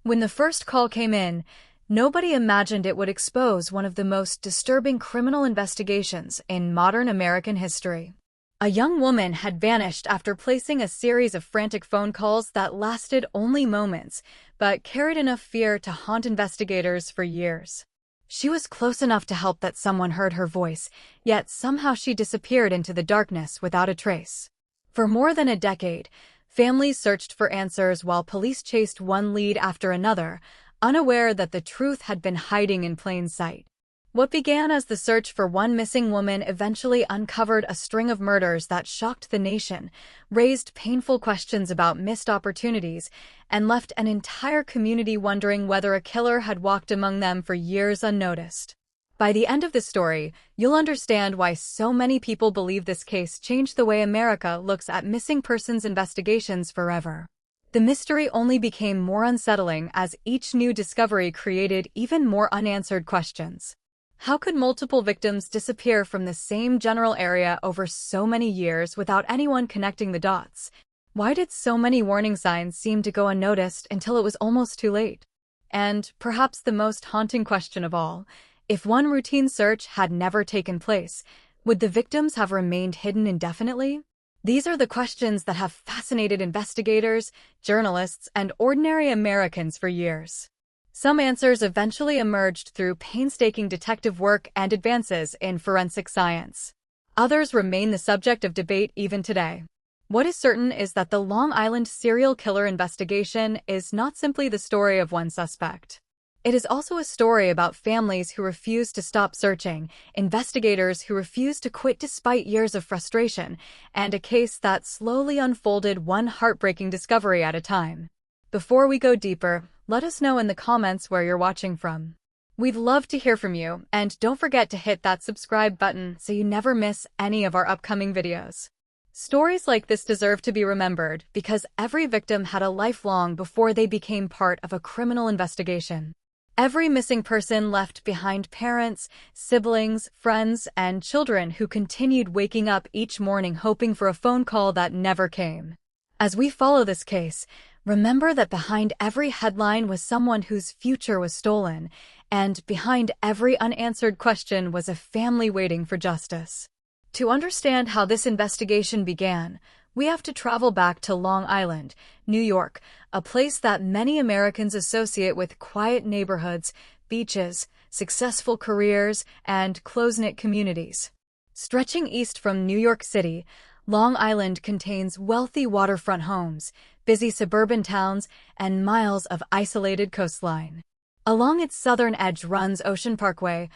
When the first call came in, nobody imagined it would expose one of the most disturbing criminal investigations in modern American history. A young woman had vanished after placing a series of frantic phone calls that lasted only moments, but carried enough fear to haunt investigators for years. She was close enough to help that someone heard her voice, yet somehow she disappeared into the darkness without a trace. For more than a decade, families searched for answers while police chased one lead after another, unaware that the truth had been hiding in plain sight. What began as the search for one missing woman eventually uncovered a string of murders that shocked the nation, raised painful questions about missed opportunities, and left an entire community wondering whether a killer had walked among them for years unnoticed. By the end of the story, you'll understand why so many people believe this case changed the way America looks at missing persons investigations forever. The mystery only became more unsettling as each new discovery created even more unanswered questions. How could multiple victims disappear from the same general area over so many years without anyone connecting the dots? Why did so many warning signs seem to go unnoticed until it was almost too late? And, perhaps the most haunting question of all, if one routine search had never taken place, would the victims have remained hidden indefinitely? These are the questions that have fascinated investigators, journalists, and ordinary Americans for years. Some answers eventually emerged through painstaking detective work and advances in forensic science. Others remain the subject of debate even today. What is certain is that the Long Island serial killer investigation is not simply the story of one suspect. It is also a story about families who refuse to stop searching, investigators who refuse to quit despite years of frustration, and a case that slowly unfolded one heartbreaking discovery at a time. Before we go deeper, let us know in the comments where you're watching from. We'd love to hear from you, and don't forget to hit that subscribe button so you never miss any of our upcoming videos. Stories like this deserve to be remembered because every victim had a life long before they became part of a criminal investigation. Every missing person left behind parents, siblings, friends, and children who continued waking up each morning hoping for a phone call that never came. As we follow this case, remember that behind every headline was someone whose future was stolen, and behind every unanswered question was a family waiting for justice. To understand how this investigation began, we have to travel back to Long Island, New York, a place that many Americans associate with quiet neighborhoods, beaches, successful careers, and close-knit communities. Stretching east from New York City, Long Island contains wealthy waterfront homes, busy suburban towns, and miles of isolated coastline. Along its southern edge runs Ocean Parkway,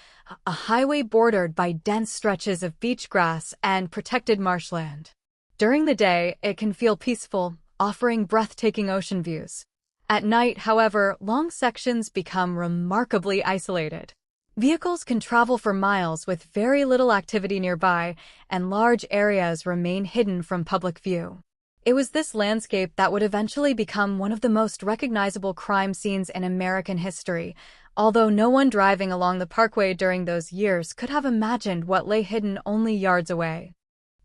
a highway bordered by dense stretches of beach grass and protected marshland. During the day, it can feel peaceful, offering breathtaking ocean views. At night, however, long sections become remarkably isolated. Vehicles can travel for miles with very little activity nearby, and large areas remain hidden from public view. It was this landscape that would eventually become one of the most recognizable crime scenes in American history, although no one driving along the parkway during those years could have imagined what lay hidden only yards away.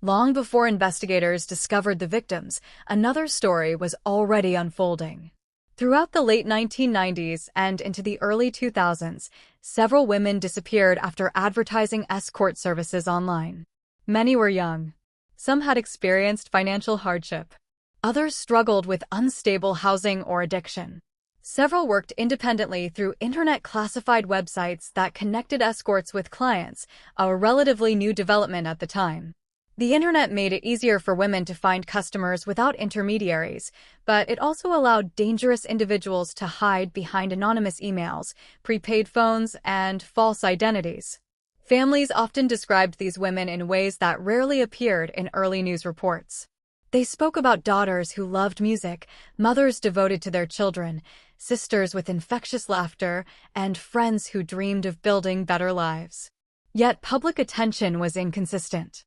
Long before investigators discovered the victims, another story was already unfolding. Throughout the late 1990s and into the early 2000s, several women disappeared after advertising escort services online. Many were young. Some had experienced financial hardship. Others struggled with unstable housing or addiction. Several worked independently through internet classified websites that connected escorts with clients, a relatively new development at the time. The internet made it easier for women to find customers without intermediaries, but it also allowed dangerous individuals to hide behind anonymous emails, prepaid phones, and false identities. Families often described these women in ways that rarely appeared in early news reports. They spoke about daughters who loved music, mothers devoted to their children, sisters with infectious laughter, and friends who dreamed of building better lives. Yet public attention was inconsistent.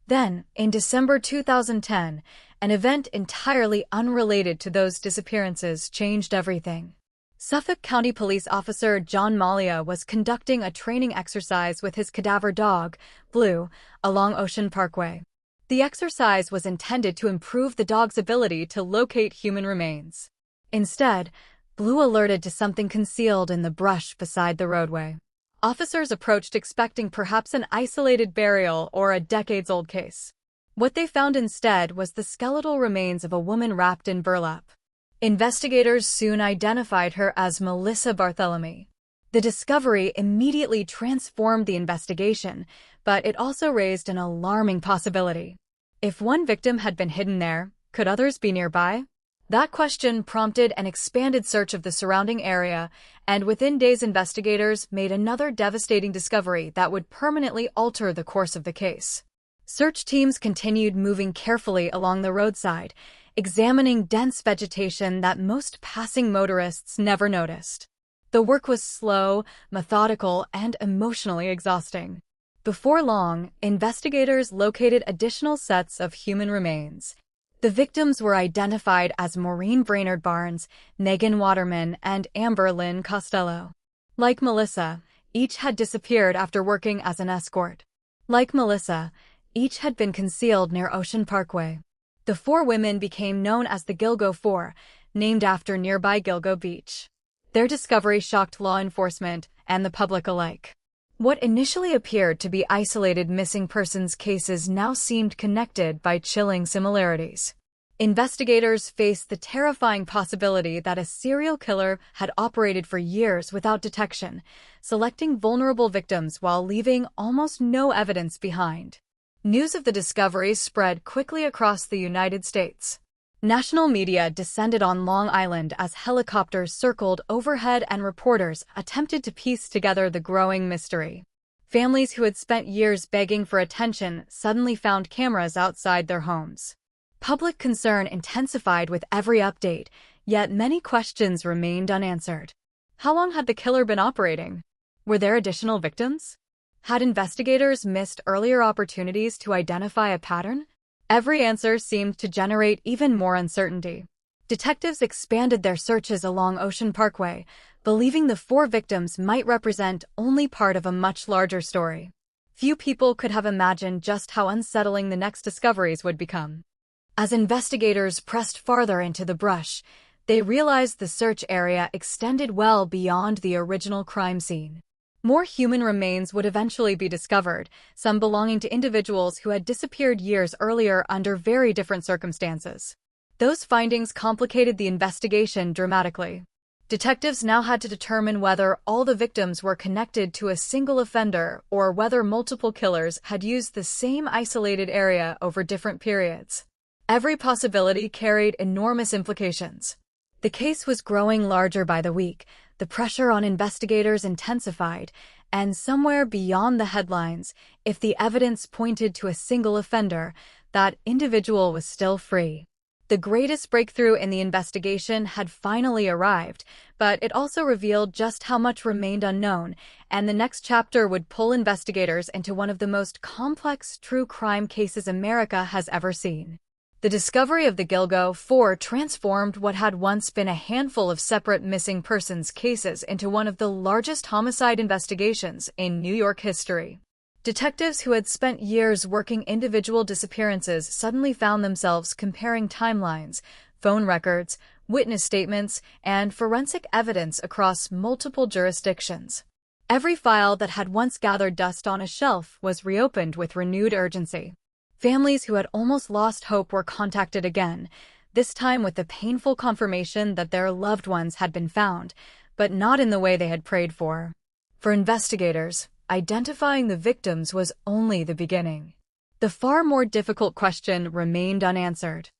Then, in December 2010, an event entirely unrelated to those disappearances changed everything. Suffolk County Police Officer John Malia was conducting a training exercise with his cadaver dog, Blue, along Ocean Parkway. The exercise was intended to improve the dog's ability to locate human remains. Instead, Blue alerted to something concealed in the brush beside the roadway. Officers approached expecting perhaps an isolated burial or a decades-old case. What they found instead was the skeletal remains of a woman wrapped in burlap. Investigators soon identified her as Melissa Barthelemy. The discovery immediately transformed the investigation, but it also raised an alarming possibility. If one victim had been hidden there, could others be nearby? That question prompted an expanded search of the surrounding area, and within days investigators made another devastating discovery that would permanently alter the course of the case. Search teams continued moving carefully along the roadside, examining dense vegetation that most passing motorists never noticed. The work was slow, methodical, and emotionally exhausting. Before long, investigators located additional sets of human remains. The victims were identified as Maureen Brainerd Barnes, Megan Waterman, and Amber Lynn Costello. Like Melissa, each had disappeared after working as an escort. Like Melissa, each had been concealed near Ocean Parkway. The four women became known as the Gilgo Four, named after nearby Gilgo Beach. Their discovery shocked law enforcement and the public alike. What initially appeared to be isolated missing persons cases now seemed connected by chilling similarities. Investigators faced the terrifying possibility that a serial killer had operated for years without detection, selecting vulnerable victims while leaving almost no evidence behind. News of the discovery spread quickly across the United States. National media descended on Long Island as helicopters circled overhead and reporters attempted to piece together the growing mystery. Families who had spent years begging for attention suddenly found cameras outside their homes. Public concern intensified with every update, yet many questions remained unanswered. How long had the killer been operating? Were there additional victims? Had investigators missed earlier opportunities to identify a pattern? Every answer seemed to generate even more uncertainty. Detectives expanded their searches along Ocean Parkway, believing the four victims might represent only part of a much larger story. Few people could have imagined just how unsettling the next discoveries would become. As investigators pressed farther into the brush, they realized the search area extended well beyond the original crime scene. More human remains would eventually be discovered, some belonging to individuals who had disappeared years earlier under very different circumstances. Those findings complicated the investigation dramatically. Detectives now had to determine whether all the victims were connected to a single offender or whether multiple killers had used the same isolated area over different periods. Every possibility carried enormous implications. The case was growing larger by the week. The pressure on investigators intensified, and somewhere beyond the headlines, if the evidence pointed to a single offender, that individual was still free. The greatest breakthrough in the investigation had finally arrived, but it also revealed just how much remained unknown, and the next chapter would pull investigators into one of the most complex true crime cases America has ever seen. The discovery of the Gilgo Four transformed what had once been a handful of separate missing persons cases into one of the largest homicide investigations in New York history. Detectives who had spent years working individual disappearances suddenly found themselves comparing timelines, phone records, witness statements, and forensic evidence across multiple jurisdictions. Every file that had once gathered dust on a shelf was reopened with renewed urgency. Families who had almost lost hope were contacted again, this time with the painful confirmation that their loved ones had been found, but not in the way they had prayed for. For investigators, identifying the victims was only the beginning. The far more difficult question remained unanswered.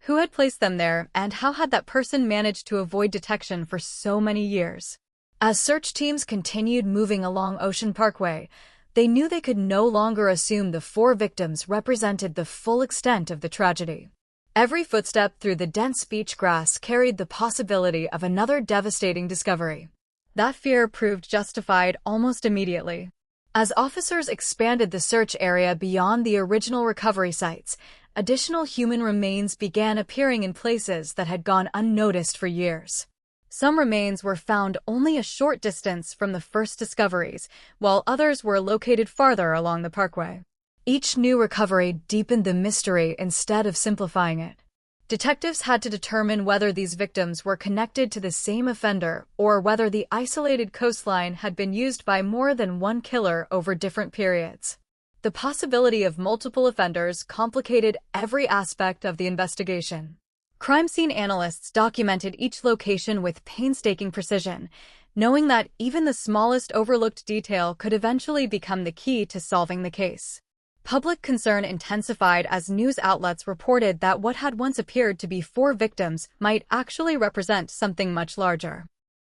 Who had placed them there, and how had that person managed to avoid detection for so many years? As search teams continued moving along Ocean Parkway, they knew they could no longer assume the four victims represented the full extent of the tragedy. Every footstep through the dense beach grass carried the possibility of another devastating discovery. That fear proved justified almost immediately. As officers expanded the search area beyond the original recovery sites, additional human remains began appearing in places that had gone unnoticed for years. Some remains were found only a short distance from the first discoveries, while others were located farther along the parkway. Each new recovery deepened the mystery instead of simplifying it. Detectives had to determine whether these victims were connected to the same offender or whether the isolated coastline had been used by more than one killer over different periods. The possibility of multiple offenders complicated every aspect of the investigation. Crime scene analysts documented each location with painstaking precision, knowing that even the smallest overlooked detail could eventually become the key to solving the case. Public concern intensified as news outlets reported that what had once appeared to be 4 victims might actually represent something much larger.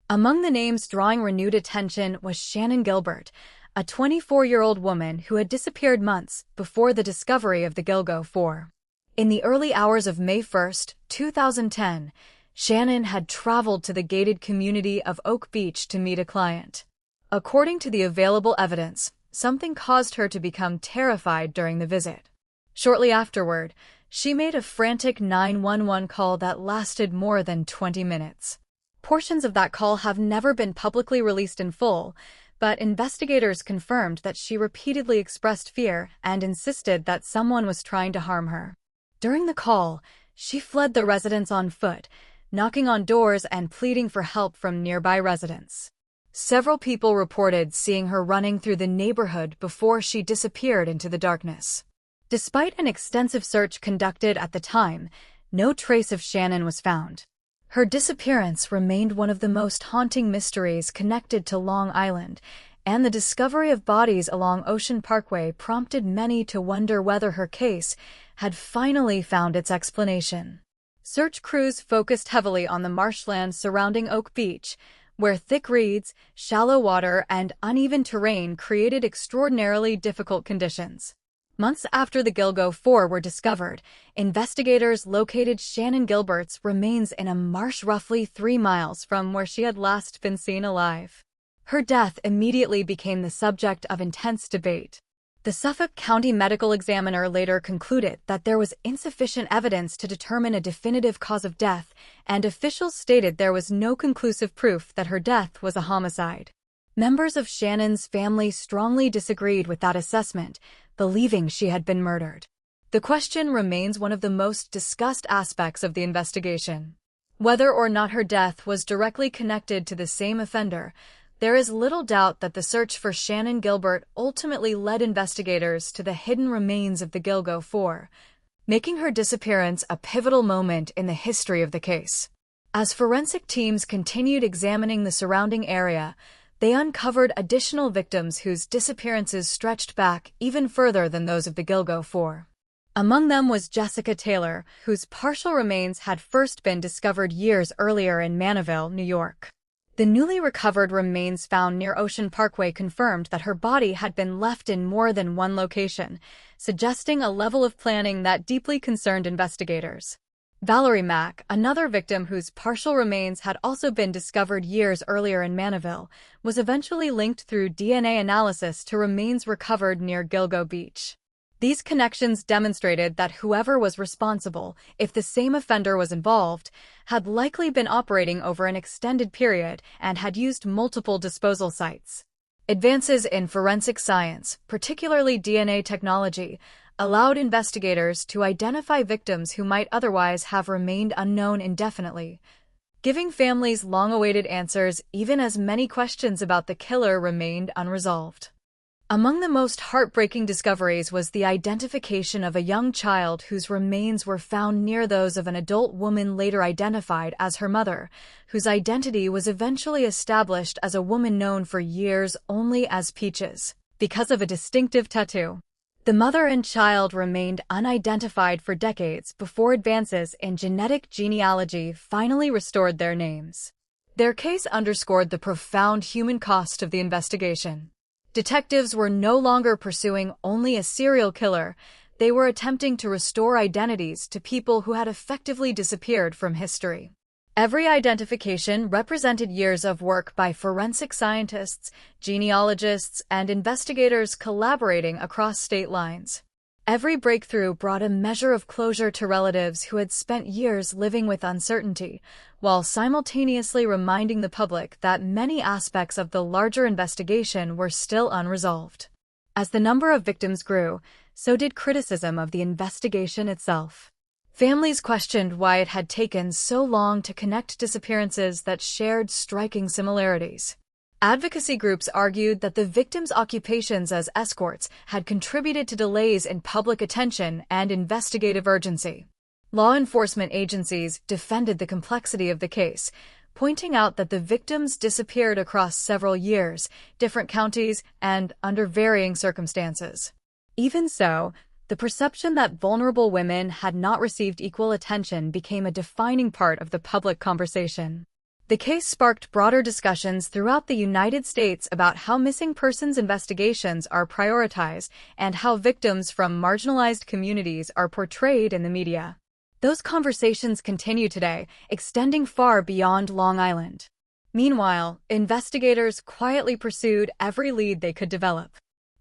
Among the names drawing renewed attention was Shannan Gilbert, a 24-year-old woman who had disappeared months before the discovery of the Gilgo Four. In the early hours of May 1, 2010, Shannan had traveled to the gated community of Oak Beach to meet a client. According to the available evidence, something caused her to become terrified during the visit. Shortly afterward, she made a frantic 911 call that lasted more than 20 minutes. Portions of that call have never been publicly released in full, but investigators confirmed that she repeatedly expressed fear and insisted that someone was trying to harm her. During the call, she fled the residence on foot, knocking on doors and pleading for help from nearby residents. Several people reported seeing her running through the neighborhood before she disappeared into the darkness. Despite an extensive search conducted at the time, no trace of Shannan was found. Her disappearance remained one of the most haunting mysteries connected to Long Island, and the discovery of bodies along Ocean Parkway prompted many to wonder whether her case had finally found its explanation. Search crews focused heavily on the marshlands surrounding Oak Beach, where thick reeds, shallow water, and uneven terrain created extraordinarily difficult conditions. Months after the Gilgo Four were discovered, investigators located Shannan Gilbert's remains in a marsh roughly 3 miles from where she had last been seen alive. Her death immediately became the subject of intense debate. The Suffolk County Medical Examiner later concluded that there was insufficient evidence to determine a definitive cause of death, and officials stated there was no conclusive proof that her death was a homicide. Members of Shannan's family strongly disagreed with that assessment, believing she had been murdered. The question remains one of the most discussed aspects of the investigation. Whether or not her death was directly connected to the same offender, there is little doubt that the search for Shannan Gilbert ultimately led investigators to the hidden remains of the Gilgo Four, making her disappearance a pivotal moment in the history of the case. As forensic teams continued examining the surrounding area, they uncovered additional victims whose disappearances stretched back even further than those of the Gilgo Four. Among them was Jessica Taylor, whose partial remains had first been discovered years earlier in Manaville, New York. The newly recovered remains found near Ocean Parkway confirmed that her body had been left in more than one location, suggesting a level of planning that deeply concerned investigators. Valerie Mack, another victim whose partial remains had also been discovered years earlier in Manaville, was eventually linked through DNA analysis to remains recovered near Gilgo Beach. These connections demonstrated that whoever was responsible, if the same offender was involved, had likely been operating over an extended period and had used multiple disposal sites. Advances in forensic science, particularly DNA technology, allowed investigators to identify victims who might otherwise have remained unknown indefinitely, giving families long-awaited answers even as many questions about the killer remained unresolved. Among the most heartbreaking discoveries was the identification of a young child whose remains were found near those of an adult woman later identified as her mother, whose identity was eventually established as a woman known for years only as Peaches, because of a distinctive tattoo. The mother and child remained unidentified for decades before advances in genetic genealogy finally restored their names. Their case underscored the profound human cost of the investigation. Detectives were no longer pursuing only a serial killer, they were attempting to restore identities to people who had effectively disappeared from history. Every identification represented years of work by forensic scientists, genealogists, and investigators collaborating across state lines. Every breakthrough brought a measure of closure to relatives who had spent years living with uncertainty, while simultaneously reminding the public that many aspects of the larger investigation were still unresolved. As the number of victims grew, so did criticism of the investigation itself. Families questioned why it had taken so long to connect disappearances that shared striking similarities. Advocacy groups argued that the victims' occupations as escorts had contributed to delays in public attention and investigative urgency. Law enforcement agencies defended the complexity of the case, pointing out that the victims disappeared across several years, different counties, and under varying circumstances. Even so, the perception that vulnerable women had not received equal attention became a defining part of the public conversation. The case sparked broader discussions throughout the United States about how missing persons investigations are prioritized and how victims from marginalized communities are portrayed in the media. Those conversations continue today, extending far beyond Long Island. Meanwhile, investigators quietly pursued every lead they could develop.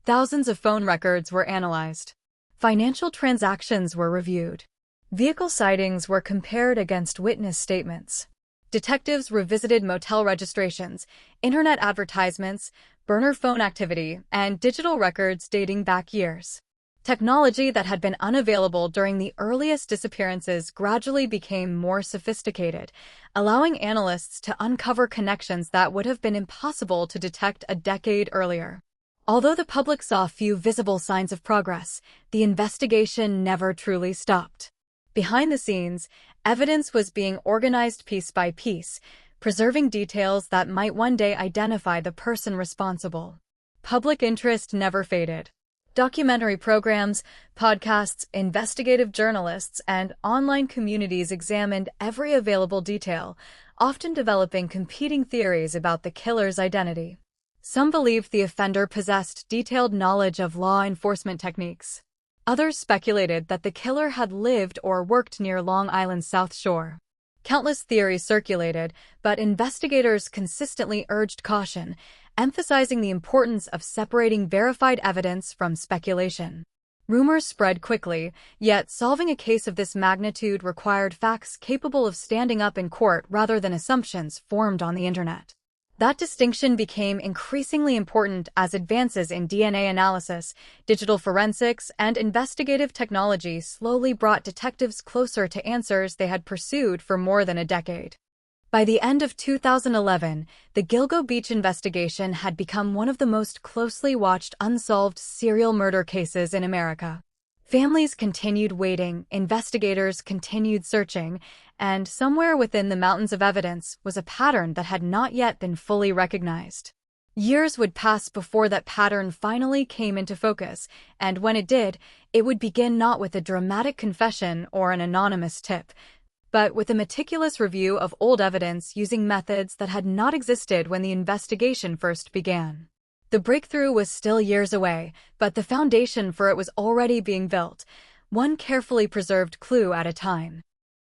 Thousands of phone records were analyzed. Financial transactions were reviewed. Vehicle sightings were compared against witness statements. Detectives revisited motel registrations, internet advertisements, burner phone activity, and digital records dating back years. Technology that had been unavailable during the earliest disappearances gradually became more sophisticated, allowing analysts to uncover connections that would have been impossible to detect a decade earlier. Although the public saw few visible signs of progress, the investigation never truly stopped. Behind the scenes, evidence was being organized piece by piece, preserving details that might one day identify the person responsible. Public interest never faded. Documentary programs, podcasts, investigative journalists, and online communities examined every available detail, often developing competing theories about the killer's identity. Some believed the offender possessed detailed knowledge of law enforcement techniques. Others speculated that the killer had lived or worked near Long Island's South Shore. Countless theories circulated, but investigators consistently urged caution, emphasizing the importance of separating verified evidence from speculation. Rumors spread quickly, yet solving a case of this magnitude required facts capable of standing up in court rather than assumptions formed on the internet. That distinction became increasingly important as advances in DNA analysis, digital forensics, and investigative technology slowly brought detectives closer to answers they had pursued for more than a decade. By the end of 2011, the Gilgo Beach investigation had become one of the most closely watched unsolved serial murder cases in America. Families continued waiting, investigators continued searching, and somewhere within the mountains of evidence was a pattern that had not yet been fully recognized. Years would pass before that pattern finally came into focus, and when it did, it would begin not with a dramatic confession or an anonymous tip, but with a meticulous review of old evidence using methods that had not existed when the investigation first began. The breakthrough was still years away, but the foundation for it was already being built, one carefully preserved clue at a time.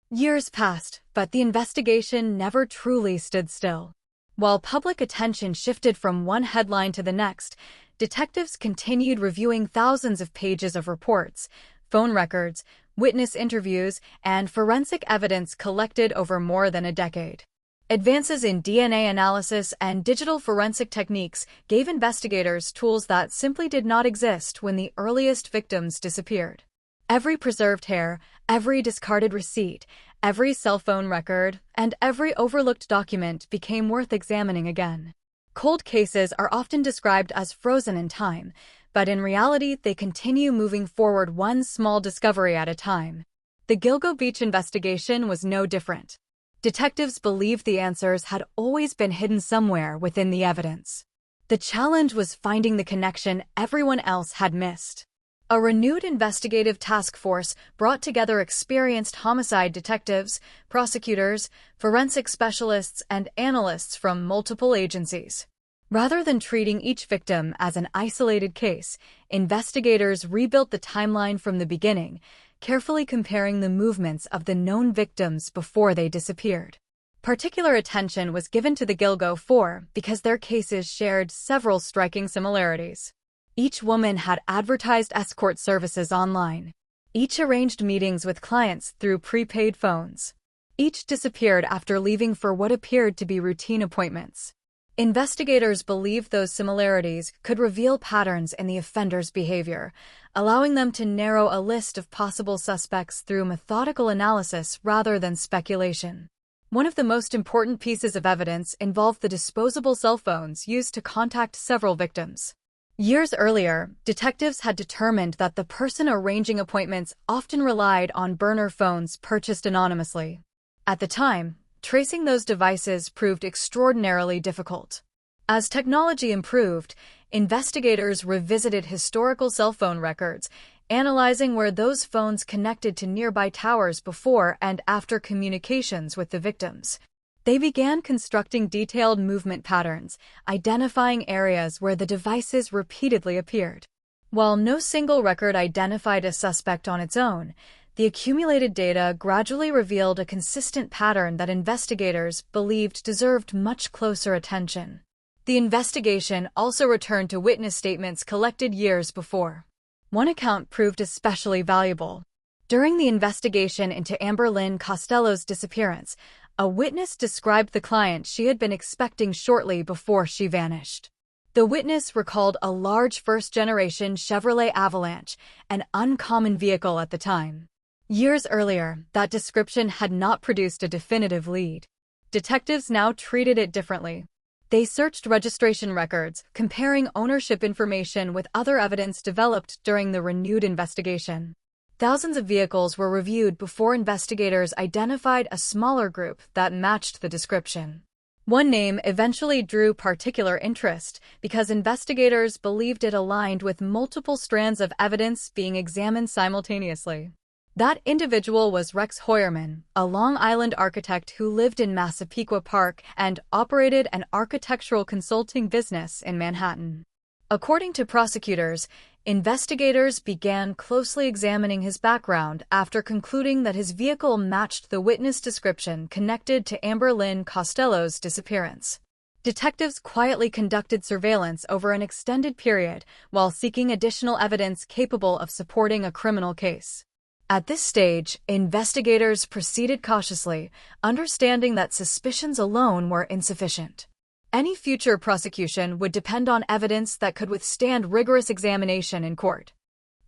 Years passed, but the investigation never truly stood still. While public attention shifted from one headline to the next, detectives continued reviewing thousands of pages of reports, phone records, witness interviews, and forensic evidence collected over more than a decade. Advances in DNA analysis and digital forensic techniques gave investigators tools that simply did not exist when the earliest victims disappeared. Every preserved hair, every discarded receipt, every cell phone record, and every overlooked document became worth examining again. Cold cases are often described as frozen in time, but in reality they continue moving forward one small discovery at a time. The Gilgo Beach investigation was no different. Detectives believed the answers had always been hidden somewhere within the evidence. The challenge was finding the connection everyone else had missed. A renewed investigative task force brought together experienced homicide detectives, prosecutors, forensic specialists, and analysts from multiple agencies. Rather than treating each victim as an isolated case, investigators rebuilt the timeline from the beginning, carefully comparing the movements of the known victims before they disappeared. Particular attention was given to the Gilgo Four because their cases shared several striking similarities. Each woman had advertised escort services online. Each arranged meetings with clients through prepaid phones. Each disappeared after leaving for what appeared to be routine appointments. Investigators believed those similarities could reveal patterns in the offender's behavior, allowing them to narrow a list of possible suspects through methodical analysis rather than speculation. One of the most important pieces of evidence involved the disposable cell phones used to contact several victims. Years earlier, detectives had determined that the person arranging appointments often relied on burner phones purchased anonymously. At the time, tracing those devices proved extraordinarily difficult. As technology improved, investigators revisited historical cell phone records, analyzing where those phones connected to nearby towers before and after communications with the victims. They began constructing detailed movement patterns, identifying areas where the devices repeatedly appeared. While no single record identified a suspect on its own, the accumulated data gradually revealed a consistent pattern that investigators believed deserved much closer attention. The investigation also returned to witness statements collected years before. One account proved especially valuable. During the investigation into Amber Lynn Costello's disappearance, a witness described the client she had been expecting shortly before she vanished. The witness recalled a large first-generation Chevrolet Avalanche, an uncommon vehicle at the time. Years earlier, that description had not produced a definitive lead. Detectives now treated it differently. They searched registration records, comparing ownership information with other evidence developed during the renewed investigation. Thousands of vehicles were reviewed before investigators identified a smaller group that matched the description. One name eventually drew particular interest because investigators believed it aligned with multiple strands of evidence being examined simultaneously. That individual was Rex Heuermann, a Long Island architect who lived in Massapequa Park and operated an architectural consulting business in Manhattan. According to prosecutors, investigators began closely examining his background after concluding that his vehicle matched the witness description connected to Amber Lynn Costello's disappearance. Detectives quietly conducted surveillance over an extended period while seeking additional evidence capable of supporting a criminal case. At this stage, investigators proceeded cautiously, understanding that suspicions alone were insufficient. Any future prosecution would depend on evidence that could withstand rigorous examination in court.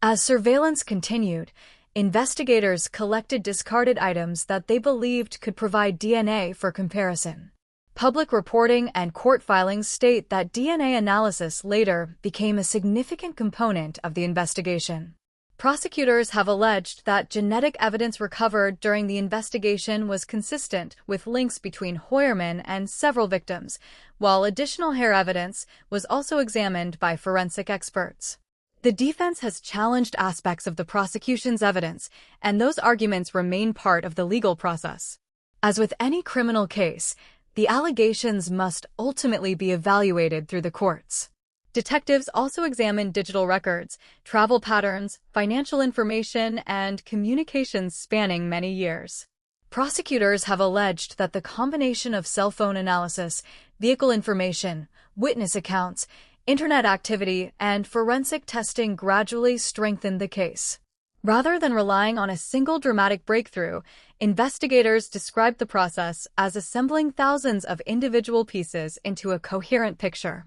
As surveillance continued, investigators collected discarded items that they believed could provide DNA for comparison. Public reporting and court filings state that DNA analysis later became a significant component of the investigation. Prosecutors have alleged that genetic evidence recovered during the investigation was consistent with links between Heuermann and several victims, while additional hair evidence was also examined by forensic experts. The defense has challenged aspects of the prosecution's evidence, and those arguments remain part of the legal process. As with any criminal case, the allegations must ultimately be evaluated through the courts. Detectives also examined digital records, travel patterns, financial information, and communications spanning many years. Prosecutors have alleged that the combination of cell phone analysis, vehicle information, witness accounts, internet activity, and forensic testing gradually strengthened the case. Rather than relying on a single dramatic breakthrough, investigators described the process as assembling thousands of individual pieces into a coherent picture.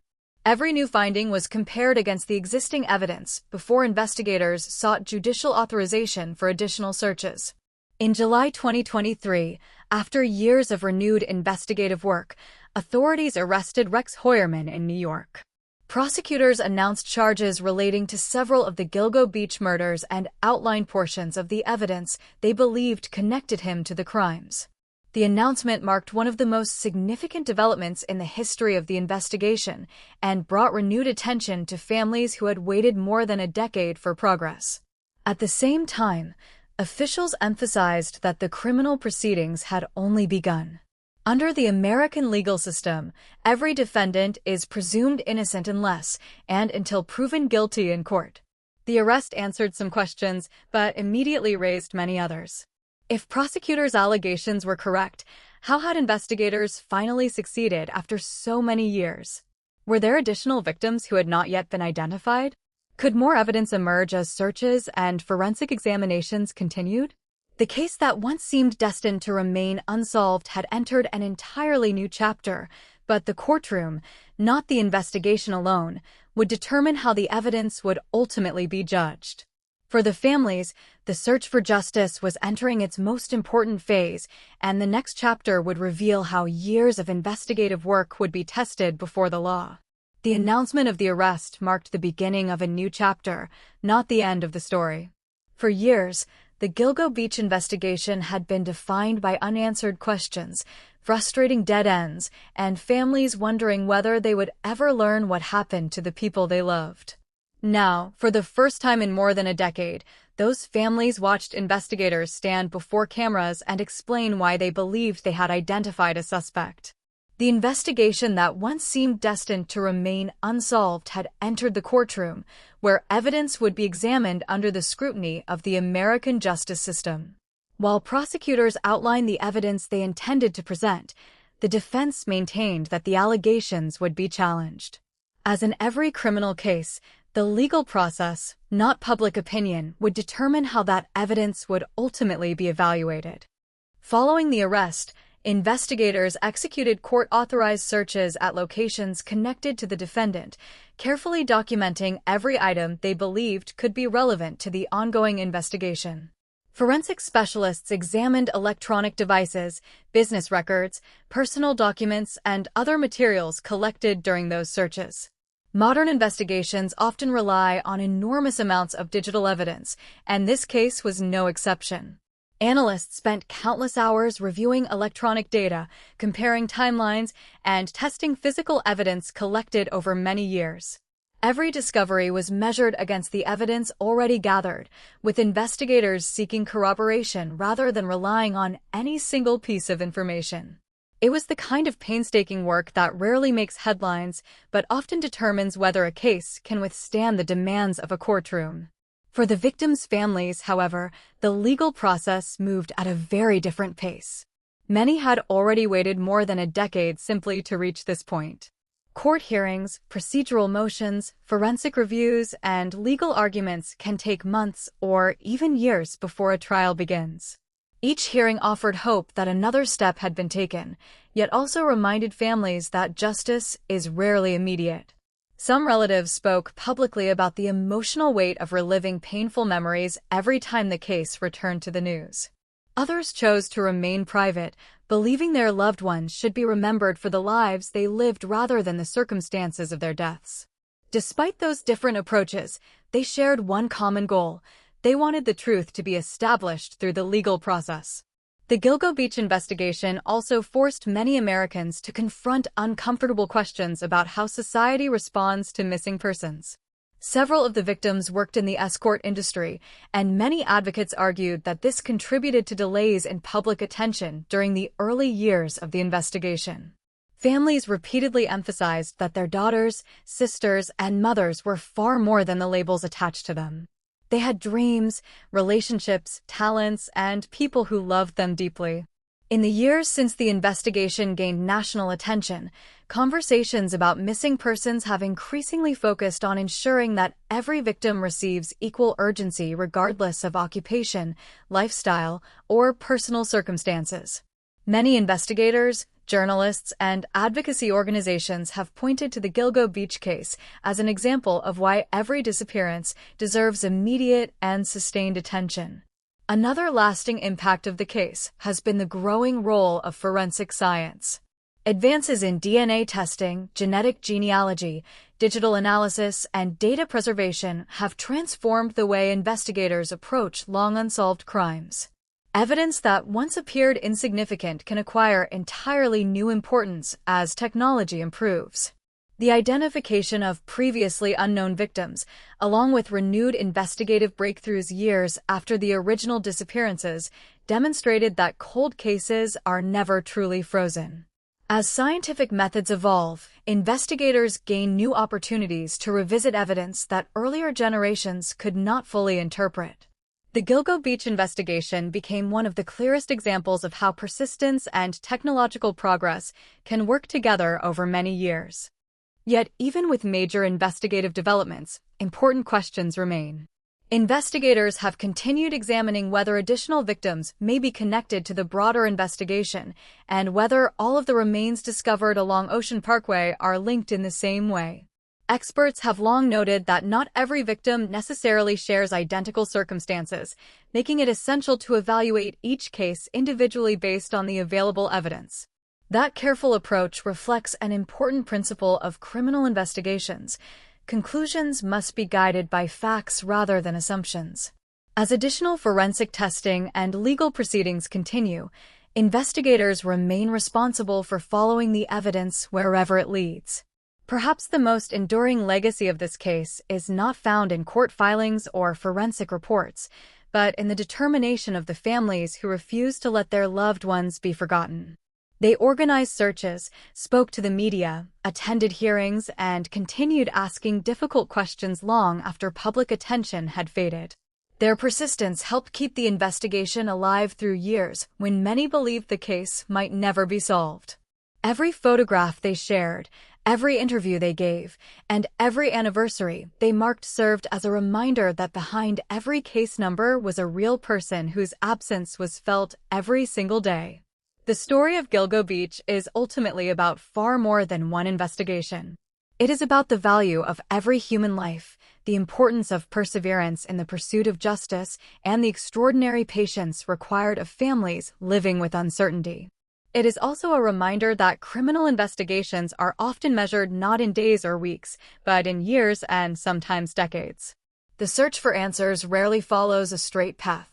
Every new finding was compared against the existing evidence before investigators sought judicial authorization for additional searches. In July 2023, after years of renewed investigative work, authorities arrested Rex Heuermann in New York. Prosecutors announced charges relating to several of the Gilgo Beach murders and outlined portions of the evidence they believed connected him to the crimes. The announcement marked one of the most significant developments in the history of the investigation and brought renewed attention to families who had waited more than a decade for progress. At the same time, officials emphasized that the criminal proceedings had only begun. Under the American legal system, every defendant is presumed innocent unless and until proven guilty in court. The arrest answered some questions, but immediately raised many others. If prosecutors' allegations were correct, how had investigators finally succeeded after so many years? Were there additional victims who had not yet been identified? Could more evidence emerge as searches and forensic examinations continued? The case that once seemed destined to remain unsolved had entered an entirely new chapter, but the courtroom, not the investigation alone, would determine how the evidence would ultimately be judged. For the families, the search for justice was entering its most important phase, and the next chapter would reveal how years of investigative work would be tested before the law. The announcement of the arrest marked the beginning of a new chapter, not the end of the story. For years, the Gilgo Beach investigation had been defined by unanswered questions, frustrating dead ends, and families wondering whether they would ever learn what happened to the people they loved. Now, for the first time in more than a decade, those families watched investigators stand before cameras and explain why they believed they had identified a suspect. The investigation that once seemed destined to remain unsolved had entered the courtroom, where evidence would be examined under the scrutiny of the American justice system. While prosecutors outlined the evidence they intended to present, the defense maintained that the allegations would be challenged. As in every criminal case, the legal process, not public opinion, would determine how that evidence would ultimately be evaluated. Following the arrest, investigators executed court-authorized searches at locations connected to the defendant, carefully documenting every item they believed could be relevant to the ongoing investigation. Forensic specialists examined electronic devices, business records, personal documents, and other materials collected during those searches. Modern investigations often rely on enormous amounts of digital evidence, and this case was no exception. Analysts spent countless hours reviewing electronic data, comparing timelines, and testing physical evidence collected over many years. Every discovery was measured against the evidence already gathered, with investigators seeking corroboration rather than relying on any single piece of information. It was the kind of painstaking work that rarely makes headlines, but often determines whether a case can withstand the demands of a courtroom. For the victims' families, however, the legal process moved at a very different pace. Many had already waited more than a decade simply to reach this point. Court hearings, procedural motions, forensic reviews, and legal arguments can take months or even years before a trial begins. Each hearing offered hope that another step had been taken, yet also reminded families that justice is rarely immediate. Some relatives spoke publicly about the emotional weight of reliving painful memories every time the case returned to the news. Others chose to remain private, believing their loved ones should be remembered for the lives they lived rather than the circumstances of their deaths. Despite those different approaches, they shared one common goal. They wanted the truth to be established through the legal process. The Gilgo Beach investigation also forced many Americans to confront uncomfortable questions about how society responds to missing persons. Several of the victims worked in the escort industry, and many advocates argued that this contributed to delays in public attention during the early years of the investigation. Families repeatedly emphasized that their daughters, sisters, and mothers were far more than the labels attached to them. They had dreams, relationships, talents, and people who loved them deeply. In the years since the investigation gained national attention, conversations about missing persons have increasingly focused on ensuring that every victim receives equal urgency regardless of occupation, lifestyle, or personal circumstances. Many investigators, journalists, and advocacy organizations have pointed to the Gilgo Beach case as an example of why every disappearance deserves immediate and sustained attention. Another lasting impact of the case has been the growing role of forensic science. Advances in DNA testing, genetic genealogy, digital analysis, and data preservation have transformed the way investigators approach long unsolved crimes. Evidence that once appeared insignificant can acquire entirely new importance as technology improves. The identification of previously unknown victims, along with renewed investigative breakthroughs years after the original disappearances, demonstrated that cold cases are never truly frozen. As scientific methods evolve, investigators gain new opportunities to revisit evidence that earlier generations could not fully interpret. The Gilgo Beach investigation became one of the clearest examples of how persistence and technological progress can work together over many years. Yet, even with major investigative developments, important questions remain. Investigators have continued examining whether additional victims may be connected to the broader investigation and whether all of the remains discovered along Ocean Parkway are linked in the same way. Experts have long noted that not every victim necessarily shares identical circumstances, making it essential to evaluate each case individually based on the available evidence. That careful approach reflects an important principle of criminal investigations. Conclusions must be guided by facts rather than assumptions. As additional forensic testing and legal proceedings continue, investigators remain responsible for following the evidence wherever it leads. Perhaps the most enduring legacy of this case is not found in court filings or forensic reports, but in the determination of the families who refused to let their loved ones be forgotten. They organized searches, spoke to the media, attended hearings, and continued asking difficult questions long after public attention had faded. Their persistence helped keep the investigation alive through years when many believed the case might never be solved. Every photograph they shared, every interview they gave, and every anniversary they marked served as a reminder that behind every case number was a real person whose absence was felt every single day. The story of Gilgo Beach is ultimately about far more than one investigation. It is about the value of every human life, the importance of perseverance in the pursuit of justice, and the extraordinary patience required of families living with uncertainty. It is also a reminder that criminal investigations are often measured not in days or weeks, but in years and sometimes decades. The search for answers rarely follows a straight path.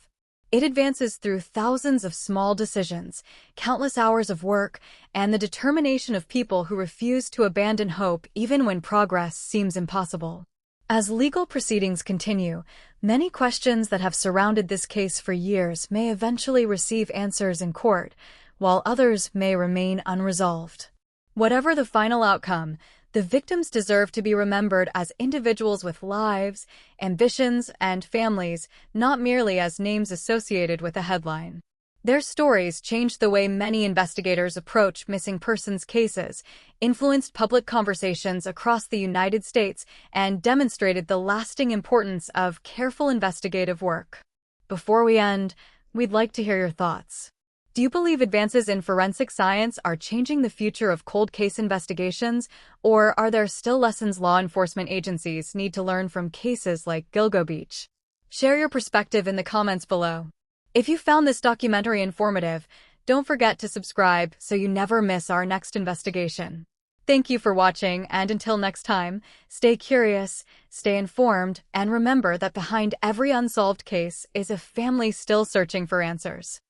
It advances through thousands of small decisions, countless hours of work, and the determination of people who refuse to abandon hope even when progress seems impossible. As legal proceedings continue, many questions that have surrounded this case for years may eventually receive answers in court, while others may remain unresolved. Whatever the final outcome, the victims deserve to be remembered as individuals with lives, ambitions, and families, not merely as names associated with a headline. Their stories changed the way many investigators approach missing persons cases, influenced public conversations across the United States, and demonstrated the lasting importance of careful investigative work. Before we end, we'd like to hear your thoughts. Do you believe advances in forensic science are changing the future of cold case investigations, or are there still lessons law enforcement agencies need to learn from cases like Gilgo Beach? Share your perspective in the comments below. If you found this documentary informative, don't forget to subscribe so you never miss our next investigation. Thank you for watching, and until next time, stay curious, stay informed, and remember that behind every unsolved case is a family still searching for answers.